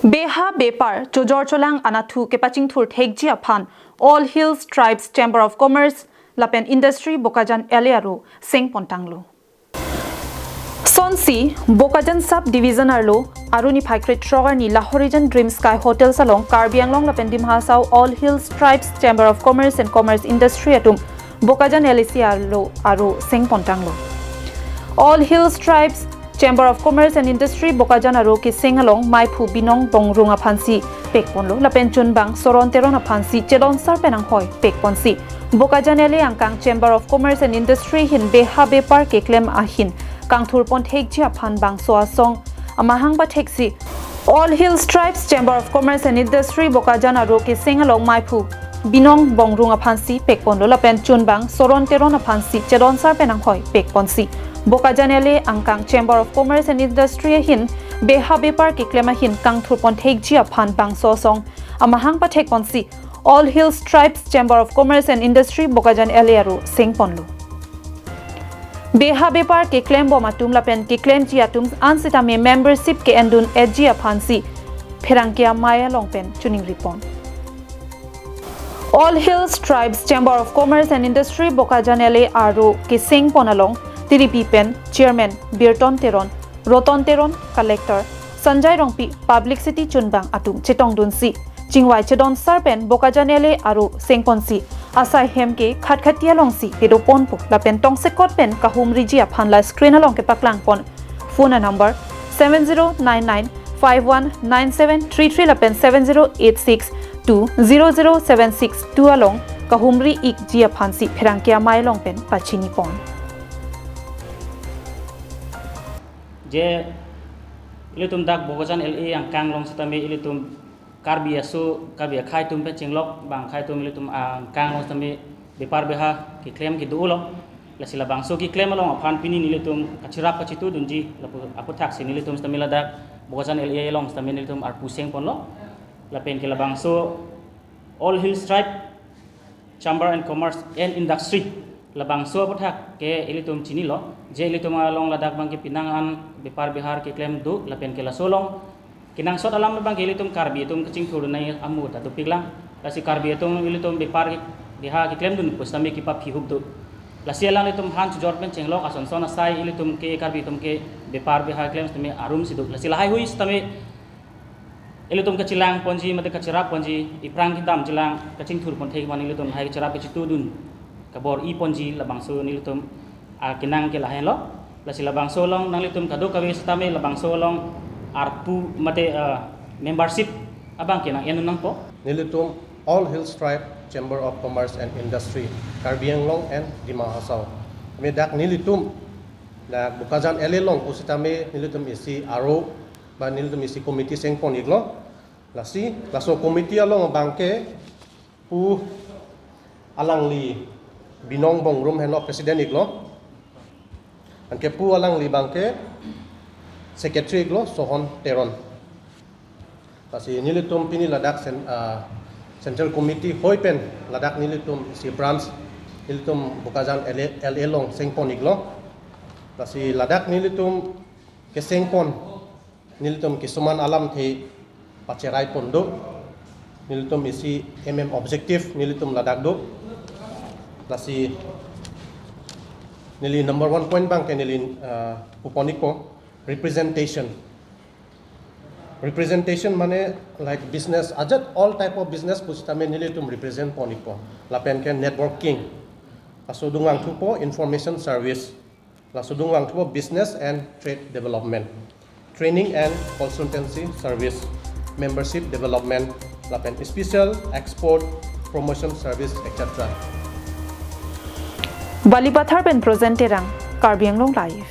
Beha Bepar, Jojor Cholang Anatu, Kepaching Thur Thekji Aphan, All Hills Tribes Chamber of Commerce, Lapen Industry, Bokajan LAC, Sing Pontanglo. Sonsi, Bokajan Sub Division Arlo, Aruni Paikrit Trogar ni Lahorijan Dream Sky Hotel Salon, Karbiang Long Lapen Dimhasau, All Hills Tribes Chamber of Commerce and Commerce Industry Atum, Bokajan LAC Arlo, Aru, Sing Pontanglo. All Hills Tribes Chamber of Commerce and Industry Bokajan aro keseng along Maipu Binong Bongrung Aphansi Pekponlo Lapen Chunbang Soron Teron Aphansi Chelon Sarpenang Hoi Pekponsi Bokajan LAC Angkang Chamber of Commerce and Industry hin Beha Bepar Keklem Ahin Kang Thurpon Thekji Aphan Bang Soasong Amahang Ba Theksi All Hills Tribes Chamber of Commerce and Industry Bokajan aro keseng along Maipu Binong Bongrung Aphansi Pekponlo Lapen Chunbang Soron Teron Aphansi Chelon Sarpenang Hoi Pekponsi Bokajan LAC Angkang Chamber of Commerce and Industry hin Beha Bepar Keklem hin Kang Thurpon Thekji Aphan Bang Soasong Amahang Pa Thekponsi All Hills Tribes Chamber of Commerce and Industry Bokajan LAC aro Singponlo Beha Bepar Keklem Bomatum Lapen Keklem Ji Atum Ansitame Membership Ke Endun Edji Aphansi Pherangkia Maya Longpen Chuning Ripon All Hills Tribes Chamber of Commerce and Industry Bokajan LAC aro Keseng Ponalong Tiripi Pen, Chairman, Birton Teron, Roton Teron, Collector, Sanjay Rongpi, Public City Chunbang Atum, Chetong Dunsi, Chingwai Chedon Sarpen, Bokajan LAC Aru, Sengponsi, Asai Hemke, Khatkatia Longsi, Pedoponpo, Lapen Tong Sekot Pen, Kahum Rijia Panla Screen along Kepaklang Pon, phone number 7099519733 Lapen 7086200762 along Kahumri Ik Jia Pansi, Pherangkia Mai Long Pen, Pachini Pon. Je ilitum dak Bokajan LAC angkang long setame ilitum karbi khai tum pe chinglok bang khai tum ilitum angkang long setame bepar beha ki claim ki dulo la sila bang so ki claim long aphan pini ilitum kachirap kachitu dunji apu thak sin ilitum setame la dak Bokajan LAC long setame ilitum ar puseng ponlo la pen ki la bang so All Hills Tribe Chamber and Commerce and Industry labang so pathak ke ilitum chini lo je ilitum along ladak bang ke pinangan bepar bihar ke claim du lapen ke la solong kinang sot alam bang ke ilitum karbi itum kecing thur nai amu ta tu piglang lasi karbi itum ilitum bepar ke diha ke claim dun pustami ki pap hub du lasi alang ilitum han jor pen chenglok ason sona sai ilitum ke karbi itum ke bepar bihar claim stami arum sidu lasi lahai hui stami ilitum kacilang ponji mate kacirap ponji iprang kitam cilang kecing thur pon thek mani ilitum hai kacirap ke citu dun kabor I ponji labang so nilitum kinang ke lahen lo lasi labang so long nang litum kado kawe stame labang so long arpu mate membership abang kinang enu nang po nilitum All Hills Tribe Chamber of Commerce and Industry Karbiang Long and Dimahasau me dak nilitum na Bokajan LAC long usitame nilitum isi aro ba nilitum isi committee sengpon iglo lasi laso committee along bangke pu alang li Binong Bongrung Henok Presiden iglo anke pu alang libangke secretary iglo Sohon Teron kasi nilitum pini ladak central committee hoipen ladak nilitum si branch nilitum Bokajan LAC long sengpon iglo kasi ladak nilitum ke sengpon nilitum kisuman alam thi pacerai pondo nilitum isi objective nilitum ladak do lasi nili number 1 point bang ke nili puponiko representation mane like business ajat all type of business pustame nili tum represent poniko lapen ke networking asudungang tupo information service lasudungang tupo business and trade development training and consultancy service membership development lapen special export promotion service etc. Balipathar pen presenterang Karbiang Long Live.